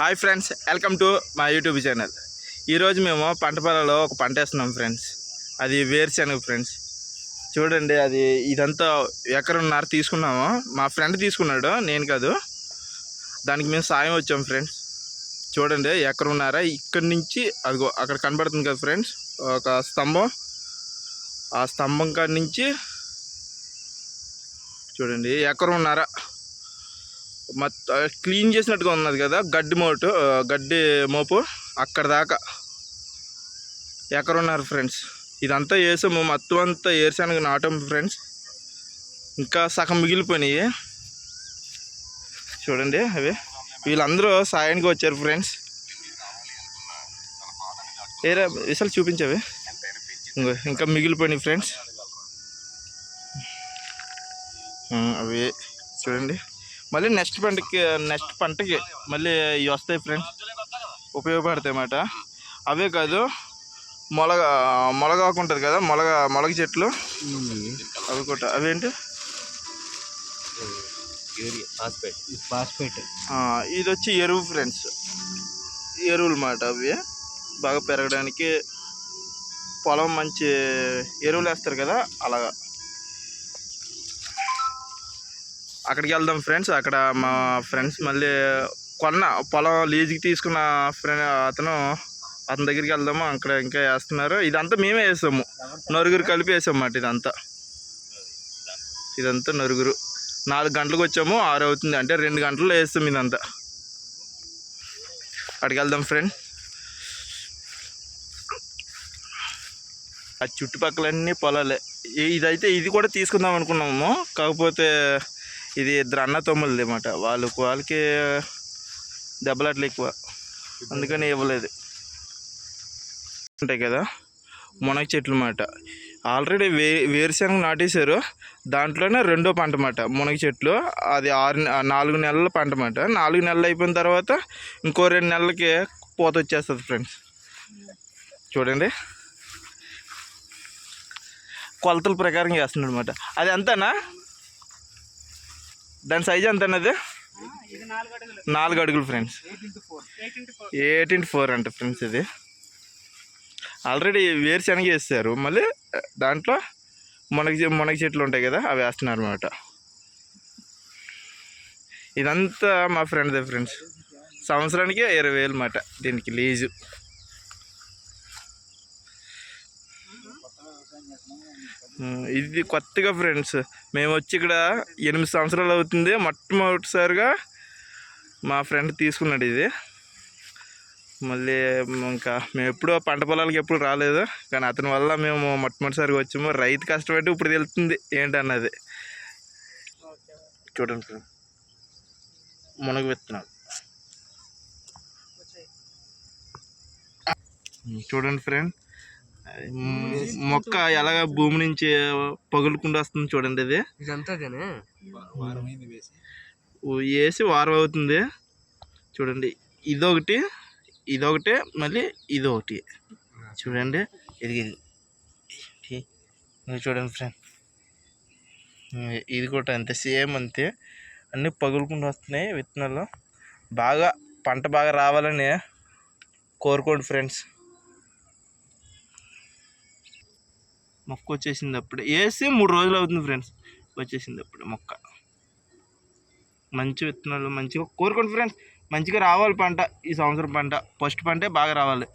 Hi friends, welcome to మా YouTube channel. ఈరోజు మేము పంట పొలాల్లో ఒక పంట వేస్తున్నాం ఫ్రెండ్స్. అది వేరుశనగ ఫ్రెండ్స్. చూడండి, అది ఇదంతా ఎకరన్నర తీసుకున్నాము. మా ఫ్రెండ్ తీసుకున్నాడు, నేను కాదు. దానికి మేము సాయం వచ్చాము ఫ్రెండ్స్. చూడండి, ఎకరన్నర ఇక్కడి నుంచి అదిగో అక్కడ కనబడుతుంది కదా ఫ్రెండ్స్, ఒక స్తంభం. ఆ స్తంభం కాడి నుంచి చూడండి ఎకరన్నర మొత్తం క్లీన్ చేసినట్టుగా ఉన్నది కదా, గడ్డి మోపు అక్కడ దాకా ఎకరన్నర ఫ్రెండ్స్. ఇదంతా వేసాము, మొత్తం అంతా ఏరుశనగ నాటాము ఫ్రెండ్స్. ఇంకా సగం మిగిలిపోయినాయి చూడండి. అవి వీళ్ళందరూ సాయానికి వచ్చారు ఫ్రెండ్స్. ఏరా విషయాలు చూపించవి, ఇంకా మిగిలిపోయినాయి ఫ్రెండ్స్. అవి చూడండి, మళ్ళీ నెక్స్ట్ పంటకి మళ్ళీ ఇవి వస్తాయి ఫ్రెండ్స్, ఉపయోగపడతాయి అన్నమాట. అవే కాదు, మొలగాకు ఉంటుంది కదా, మొలగ చెట్లు, అవి కూడా. అవేంటి, ఇది వచ్చి ఎరువు ఫ్రెండ్స్, ఎరువులు అన్నమాట. అవి బాగా పెరగడానికి పొలం మంచి ఎరువులు వేస్తారు కదా, అలాగా. అక్కడికి వెళ్దాం ఫ్రెండ్స్. అక్కడ మా ఫ్రెండ్స్ మళ్ళీ పొలం లీజుకి తీసుకున్న అతని దగ్గరికి వెళ్దాము. అక్కడ ఇంకా వేస్తున్నారు. ఇదంతా మేమే వేసాము, నలుగురు కలిపి వేసామన్నమాట. ఇదంతా నలుగురు. 4 గంటలకు వచ్చాము, 6 అవుతుంది, అంటే 2 గంటల్లో వేస్తాం ఇదంతా. అక్కడికి వెళ్దాం ఫ్రెండ్. ఆ చుట్టుపక్కలన్నీ పొలాలే. ఇది కూడా తీసుకుందాం అనుకున్నాము, కాకపోతే ఇది ఇద్దరు అన్న తమ్ముళ్ళది అన్నమాట. వాళ్ళకి దెబ్బలాట్లు ఎక్కువ, అందుకని ఇవ్వలేదు. ఉంటాయి కదా మునగ చెట్లు అన్నమాట. ఆల్రెడీ వేరుశనగ నాటేశారు, దాంట్లోనే రెండో పంట అన్నమాట మునగ చెట్లు. అది 4 నెలల పంట అన్నమాట. 4 నెలలు అయిపోయిన తర్వాత ఇంకో 2 నెలలకి పూత వచ్చేస్తుంది ఫ్రెండ్స్. చూడండి, కొలతల ప్రకారం చేస్తున్నాడు అన్నమాట. అది ఎంతనా, దాని సైజు ఎంత అన్నది? 4 అడుగులు ఫ్రెండ్స్, 8x4 అంట ఫ్రెండ్స్. ఇది ఆల్రెడీ వేరుశనగ వేస్తారు, మళ్ళీ దాంట్లో మునగ చెట్లు ఉంటాయి కదా, అవి వేస్తున్నారు అన్నమాట. ఇదంతా మా ఫ్రెండ్దే ఫ్రెండ్స్. సంవత్సరానికి 20,000 అన్నమాట దీనికి లీజు. ఇది కొత్తగా ఫ్రెండ్స్, మేము వచ్చి ఇక్కడ 8 సంవత్సరాలు అవుతుంది. మొట్టమొదటిసారిగా మా ఫ్రెండ్ తీసుకున్నాడు ఇది. మళ్ళీ ఇంకా మేము ఎప్పుడూ పంట పొలాలకి ఎప్పుడు రాలేదు, కానీ అతని వల్ల మేము మొట్టమొదటిసారిగా వచ్చాము. రైతు కష్టపడి ఇప్పుడు తెలుస్తుంది ఏంటన్నది. చూడండి ఫ్రెండ్, మునగ విత్తనాలు చూడండి ఫ్రెండ్. మొక్క ఎలాగ భూమి నుంచి పగులుకుండా వస్తుంది చూడండి. ఇది వేసి వారం అవుతుంది చూడండి. ఇదొకటి మళ్ళీ ఇదొకటి చూడండి. ఇది చూడండి ఫ్రెండ్, ఇది కూడా అంతే, సేమ్ అంతే. అన్నీ పగులుకుండా వస్తున్నాయి విత్తనాలు. పంట బాగా రావాలని కోరుకోండి ఫ్రెండ్స్. మొక్క వచ్చేసింది, అప్పుడే వేసి 3 రోజులు అవుతుంది ఫ్రెండ్స్. వచ్చేసింది అప్పుడే మొక్క. మంచి విత్తనాలు మంచిగా కోరుకోండి ఫ్రెండ్స్. మంచిగా రావాలి పంట, ఈ సంవత్సరం పంట ఫస్ట్ పంటే బాగా రావాలి.